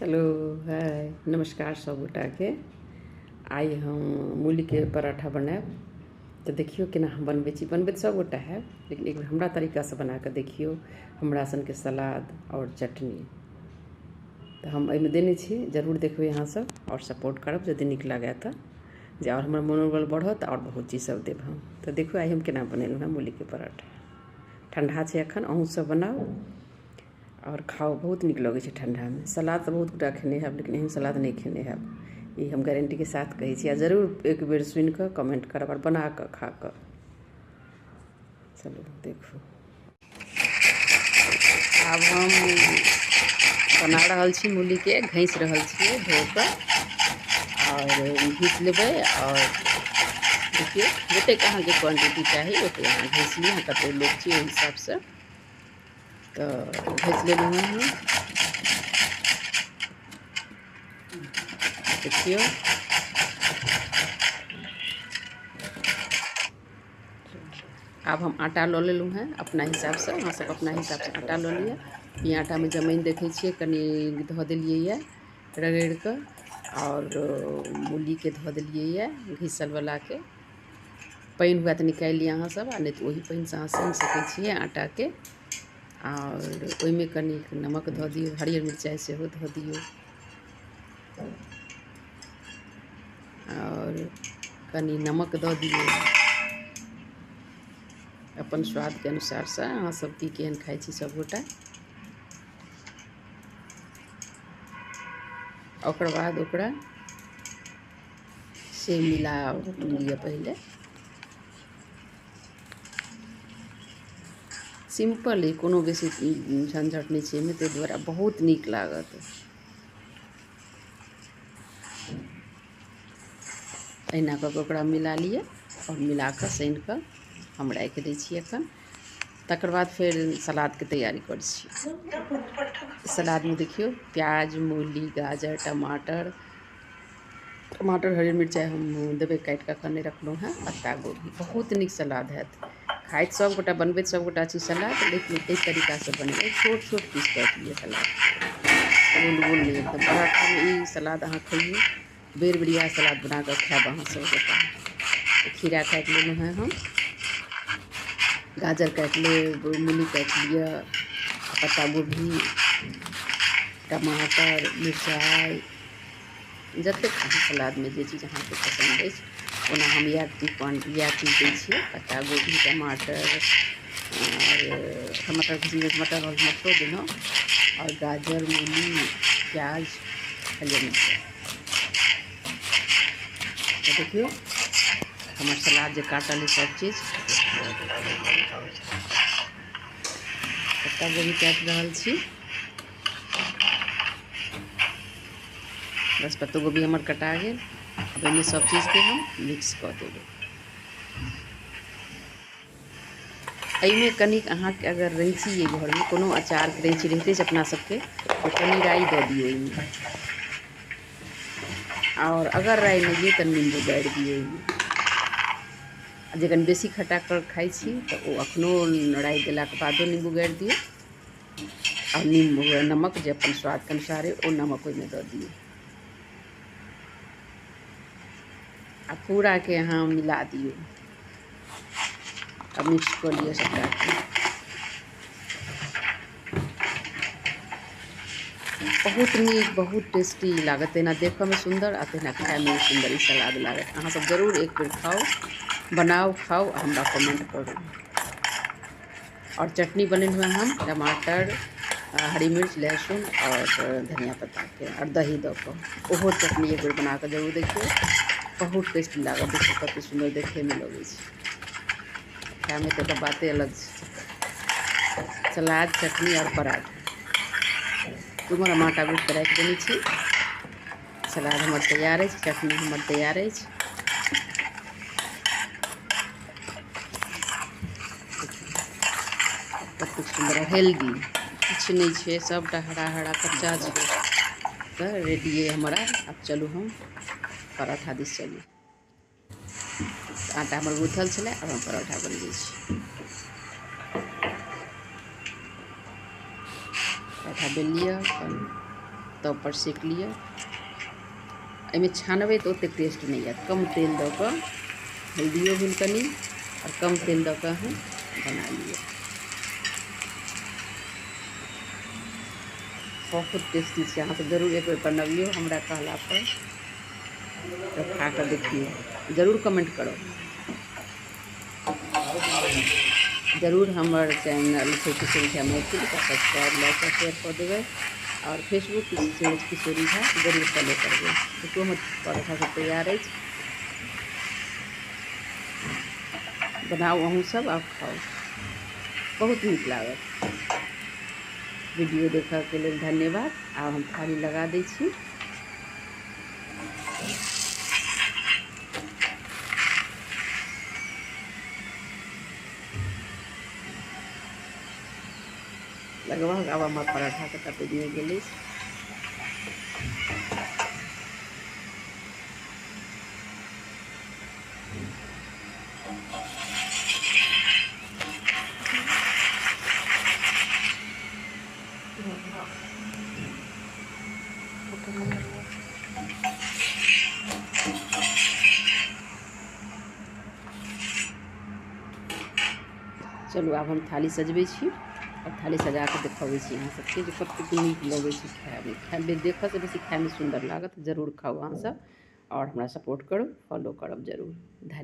Hello hi नमस्कार सब गोटा के। आइ हम मूली के पराठा बनाएब तो देखियो केना हम बनबै छी। बनबै तऽ सब गोटा है, लेकिन एक बेर हमरा तरीका से बना के देखियो। हमरा सन के सलाद और चटनी तो हम एहिमे देने छी, जरूर देखबै अहाँ सब और सपोर्ट करब यदि नीक लागे तो, जे और हमर मनोबल बढ़त और बहुत चीज सब देब हम। तो देखो आइ हम केना बनेलहुँ हैं मूली के पराठा। ठंडा छै एखन, अहूँ सब बनाओ और खाओ, बहुत निक लगे छै ठंडा में। सलाद तो बहुत गोटा खेने हैब, लेकिन एहन सलाद नहीं खेने हैब, ये हम गारंटी के साथ कहै छी। आ जरूर एक बेर सुनि कऽ कमेंट करब और बना कऽ खा कऽ। चलू देखू, आब हम बना रहल छी मूली के, घैंस रहल छियै धो कऽ और घीच लेबै। और देखिए जतेक अहाँके क्वांटिटी चाही ओतेक अहाँ घीच लिअ, कतेक लोग छी ओहि हिसाब से। तो घीच लेलहुँ हैं हम, देखियो अब हम आटा लऽ लेलहुँ हैं अपना हिसाब से। अहाँ सब अपना हिसाब से आटा लऽ लिअ। ई आटा में जमाइन देखै छियै कनि धऽ देलियै यऽ रगड़ि कऽ, और मूली के धऽ देलियै यऽ घीसल वला के। पानि हुए तऽ निकालि लिअ अहाँ सब, आ नहीं तो वही पानि से अहाँ सान सकै छियै आटा के। और ओहिमे कनि नमक धऽ दियौ, हरियर मिरचाइ सेहो धऽ दियौ, और कनि नमक दऽ दियौ अपन स्वाद के अनुसार से। अहाँ सब की केहन खाइ छी सब गोटा। ओकर बाद ओकरा से मिला लिअ पहले। सिंपल है, कोनो बेसी झंझट नहीं छै एहिमे, ताहि दुआरे बहुत नीक लागत। अहिना कऽ ओकरा मिला लिअ और मिला कऽ सानि कऽ हम राखि दै छी एखन। तकर बाद फिर सलाद के तैयारी करै छी। सलाद में देखियो प्याज, मूली, गाजर, टमाटर, हरी मिरचाई हम देबै काटि कऽ कने रखलहुँ हैं, पत्ता गोभी। बहुत नीक सलाद हैत। खाइत सब गोटा, बनबैत सब गोटा छी सलाद, लेकिन एहि तरीका से बनबै। छोट छोट पीस काटि लिअ सलाद, गोल गोल नहीं एकदम। पराठा में ई सलाद अहाँ खइयौ, बेर बेरिया सलाद बना कऽ खायब अहाँ सब गोटा। खीरा काटि लेलहुँ हैं हम, गाजर काटि लेब, मूली काटि लिअ, पत्ता गोभी, टमाटर, मिरचाई, जतेक सलाद में जे चीज अहाँके पसंद अछि ओना हम इएह चीज दै छियै। पत्ता गोभी, टमाटर और मटर और मटरो देलहुँ, और गाजर, मूली, प्याज, हरियर मिरचाई। तो देखियो हमर सलाद जे काटल है सब चीज। पत्ता गोभी काटि रहल छी, बस पत्ता गोभी हमर कटा गेल। अब एहिमे सब चीज के हम मिक्स कऽ देबै। एहिमे कनिक अहाँके अगर रैंची ये घर में, कोनो अचार के रैंची रहिते छै अपना सबके, तो कनि राई दऽ दियौ एहिमे। और अगर राई नहीं है तो नींबू गाड़ि दियौ एहिमे। जखन बेसी खट्टा कर खाइ छी तो ओ अखनो राई देलाक बादो नींबू गाड़ि दियौ, और नींबू नमक जे अपन स्वाद के अनुसार है ओ नमक ओहिमे दऽ दियौ। आ पूरा के अहाँ मिला दियौ, अब मिक्स कर लिया सबटा के। बहुत नीक, बहुत टेस्टी लागत। तेना देखऽ में सुंदर आ तेना खाय में सुंदर ई सलाद लागत। अहाँ सब जरूर एक बेर खाओ, बनाओ, खाओ, हमरा कमेंट करू। और चटनी बनेलहुँ हैं हम टमाटर, हरी मिर्च, लहसुन और धनिया पत्ता के, और दही दऽ कऽ। ओहो चटनी एक बेर बना कऽ जरूर देखियौ, बहुत टेस्टी लागत। देखियौ कतेक सुंदर देखे में लगै छै, खाय में तऽ बाते अलग छै। सलाद, चटनी और पराठा दुनू हम आटा गूँथ कऽ राखि देने छी। सलाद हमर तैयार अछि, चटनी हमर तैयार अछि। कतेक सुंदर हेल्दी, किछु नहीं छै, सबटा हरा हरा कच्चा छै। तो रेडिये हमारा। अब चलू हम पराठा दिस चलू। आटा हमर गूँथल छलै, अब हम पराठा बनबै छी। पराठा बेल लिअ, तब पर सेक लिया। एमे छानबे तो ओते टेस्ट नहीं आत। कम तेल दऽ कऽ हल्दियो भेल कनी और कम तेल दऽ कऽ हम बना लिए। बहुत टेस्टी छै। अहाँ सब जरूर एक बेर बनबियौ हमरा कहला पर, तब खा कऽ देखियौ, जरूर कमेंट करब। जरूर हमर चैनल छै किशोरी झा मैथिली का सब्सक्राइब लाइक और शेयर कर देबै और फेसबुक पेज किशोरी झा जरूर फॉलो करबै। देखियौ हमर पराठा सब तैयार अछि। बनाउ अहूँ सब और खाओ, बहुत नीक लागत। वीडियो देखऽ के लेल धन्यवाद। आब हम थाली लगा दै छी। लगभग अब हमार पराठा के तब बनि गेलै। चलू आब हम थाली सजबै छी और थाली सजा कऽ देखाबै छी अहाँ सबके जे कतेक नीक लगै छै खायमे। खायमे देखऽसँ बेसी खायमे सुन्दर लागत। जरूर खाउ अहाँ सब और हमरा सपोर्ट करू, फॉलो करब जरूर। धन्यवाद।